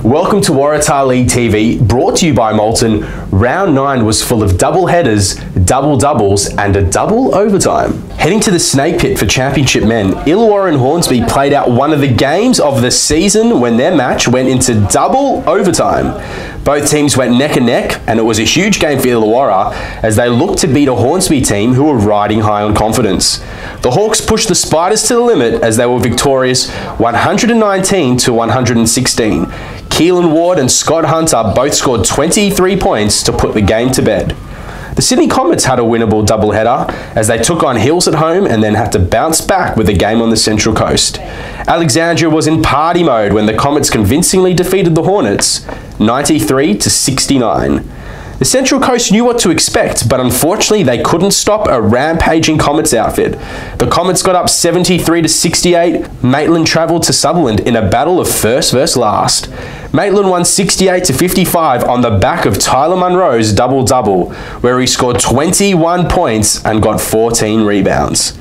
Welcome to Waratah League TV, brought to you by Molten. Round 9 was full of double headers, double doubles and a double overtime. Heading to the Snake Pit for Championship Men, Illawarra and Hornsby played out one of the games of the season when their match went into double overtime. Both teams went neck and neck, and it was a huge game for Illawarra as they looked to beat a Hornsby team who were riding high on confidence. The Hawks pushed the Spiders to the limit as they were victorious 119 to 116. Keelan Ward and Scott Hunter both scored 23 points to put the game to bed. The Sydney Comets had a winnable doubleheader as they took on Hills at home and then had to bounce back with a game on the Central Coast. Alexandria was in party mode when the Comets convincingly defeated the Hornets 93 to 69. The Central Coast knew what to expect, but unfortunately they couldn't stop a rampaging Comets outfit. The Comets got up 73 to 68. Maitland travelled to Sutherland in a battle of first versus last. Maitland won 68 to 55 on the back of Tyler Munro's double-double, where he scored 21 points and got 14 rebounds.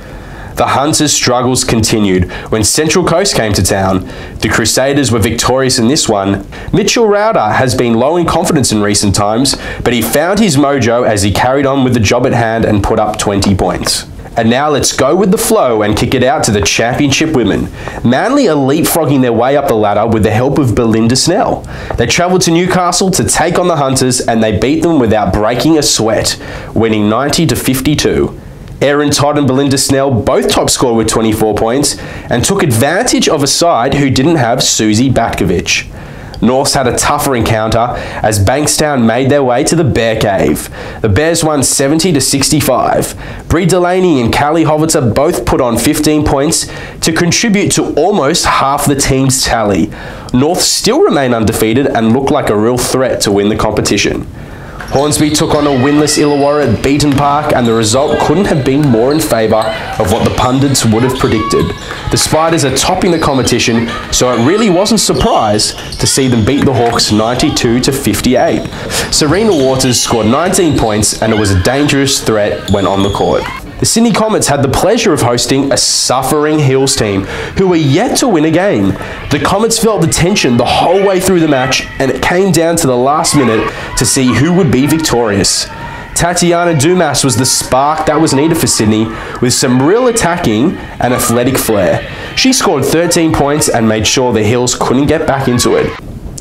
The Hunters' struggles continued when Central Coast came to town. The Crusaders were victorious in this one. Mitchell Waratah has been low in confidence in recent times, but he found his mojo as he carried on with the job at hand and put up 20 points. And now let's go with the flow and kick it out to the Championship Women. Manly are leapfrogging their way up the ladder with the help of Belinda Snell. They travelled to Newcastle to take on the Hunters and they beat them without breaking a sweat, winning 90 to 52. Erin Todd and Belinda Snell both top scored with 24 points and took advantage of a side who didn't have Susie Batkovich. Norths had a tougher encounter as Bankstown made their way to the Bear Cave. The Bears won 70 to 65. Bree Delaney and Callie Hoviter both put on 15 points to contribute to almost half the team's tally. North still remain undefeated and look like a real threat to win the competition. Hornsby took on a winless Illawarra at Beaton Park and the result couldn't have been more in favour of what the pundits would have predicted. The Spiders are topping the competition, so it really wasn't a surprise to see them beat the Hawks 92 to 58. Serena Waters scored 19 points and it was a dangerous threat when on the court. The Sydney Comets had the pleasure of hosting a suffering Hills team who were yet to win a game. The Comets felt the tension the whole way through the match and it came down to the last minute to see who would be victorious. Tatiana Dumas was the spark that was needed for Sydney with some real attacking and athletic flair. She scored 13 points and made sure the Hills couldn't get back into it.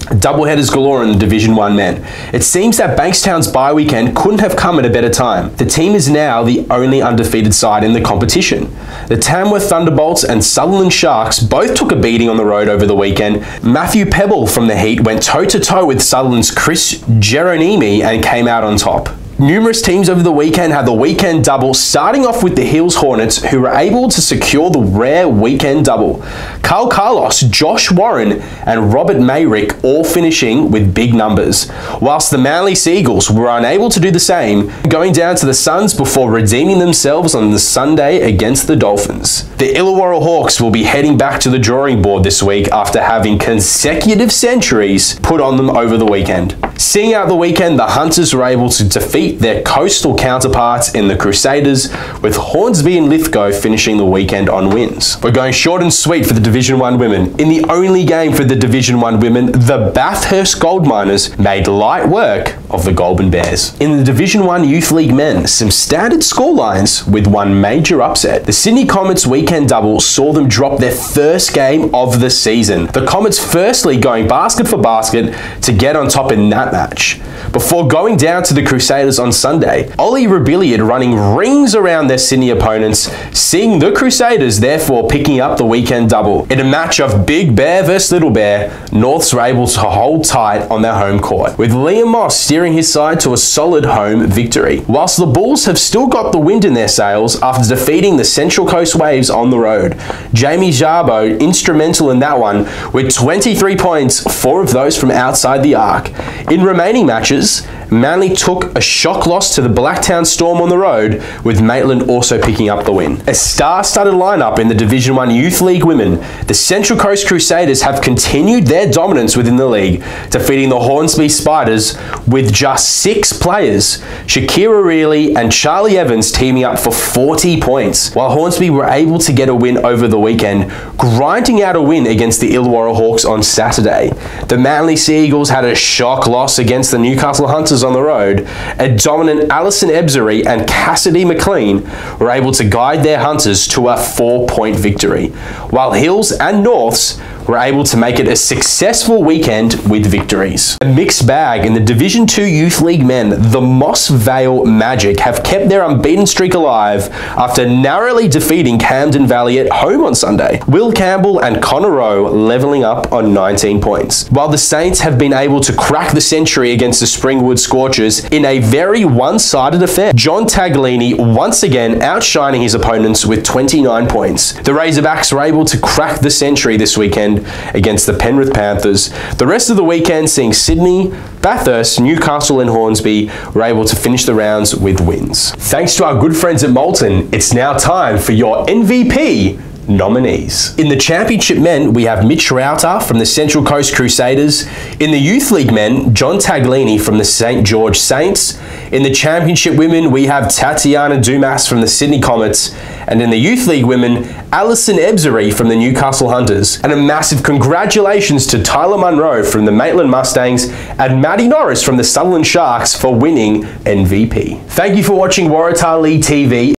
Doubleheaders galore in the Division 1 men. It seems that Bankstown's bye weekend couldn't have come at a better time. The team is now the only undefeated side in the competition. The Tamworth Thunderbolts and Sutherland Sharks both took a beating on the road over the weekend. Matthew Pebble from the Heat went toe-to-toe with Sutherland's Chris Geronimi and came out on top. Numerous teams over the weekend had the weekend double, starting off with the Hills Hornets, who were able to secure the rare weekend double. Carl Carlos, Josh Warren and Robert Mayrick all finishing with big numbers, whilst the Manly Seagulls were unable to do the same, going down to the Suns before redeeming themselves on the Sunday against the Dolphins. The Illawarra Hawks will be heading back to the drawing board this week after having consecutive centuries put on them over the weekend. Seeing out the weekend, the Hunters were able to defeat their coastal counterparts in the Crusaders, with Hornsby and Lithgow finishing the weekend on wins. We're going short and sweet for the Division 1 women. In the only game for the Division 1 women, the Bathurst Gold Miners made light work of the Goulburn Bears. In the Division 1 Youth League men, some standard scorelines with one major upset. The Sydney Comets weekend double saw them drop their first game of the season. The Comets firstly going basket for basket to get on top in that match, before going down to the Crusaders on Sunday. Ollie Rebillard running rings around their Sydney opponents, seeing the Crusaders therefore picking up the weekend double. In a match of Big Bear versus Little Bear, Norths were able to hold tight on their home court, with Liam Moss steering his side to a solid home victory, whilst the Bulls have still got the wind in their sails after defeating the Central Coast Waves on the road. Jamie Jarbo instrumental in that one with 23 points, 4 of those from outside the arc. In remaining matches, Manly took a shock loss to the Blacktown Storm on the road, with Maitland also picking up the win. A star-studded lineup in the Division 1 Youth League Women, the Central Coast Crusaders have continued their dominance within the league, defeating the Hornsby Spiders with just 6 players, Shakira Reilly and Charlie Evans teaming up for 40 points, while Hornsby were able to get a win over the weekend, grinding out a win against the Illawarra Hawks on Saturday. The Manly Sea Eagles had a shock loss against the Newcastle Hunters on the road. A dominant Alison Ebzery and Cassidy McLean were able to guide their Hunters to a 4-point victory, while Hills and Norths were able to make it a successful weekend with victories. A mixed bag in the Division 2 Youth League men. The Moss Vale Magic have kept their unbeaten streak alive after narrowly defeating Camden Valley at home on Sunday. Will Campbell and Connor Rowe levelling up on 19 points, while the Saints have been able to crack the century against the Springwood Scorchers in a very one-sided affair. John Taglini once again outshining his opponents with 29 points. The Razorbacks were able to crack the century this weekend against the Penrith Panthers. The rest of the weekend seeing Sydney, Bathurst, Newcastle and Hornsby were able to finish the rounds with wins. Thanks to our good friends at Molten, it's now time for your MVP nominees. In the Championship men, we have Mitch Waratah from the Central Coast Crusaders. In the Youth League men, John Taglini from the St. George Saints. In the Championship women, we have Tatiana Dumas from the Sydney Comets. And in the Youth League women, Alison Ebzery from the Newcastle Hunters. And a massive congratulations to Tyler Munro from the Maitland Mustangs and Maddie Norris from the Sutherland Sharks for winning MVP. Thank you for watching Waratah League TV.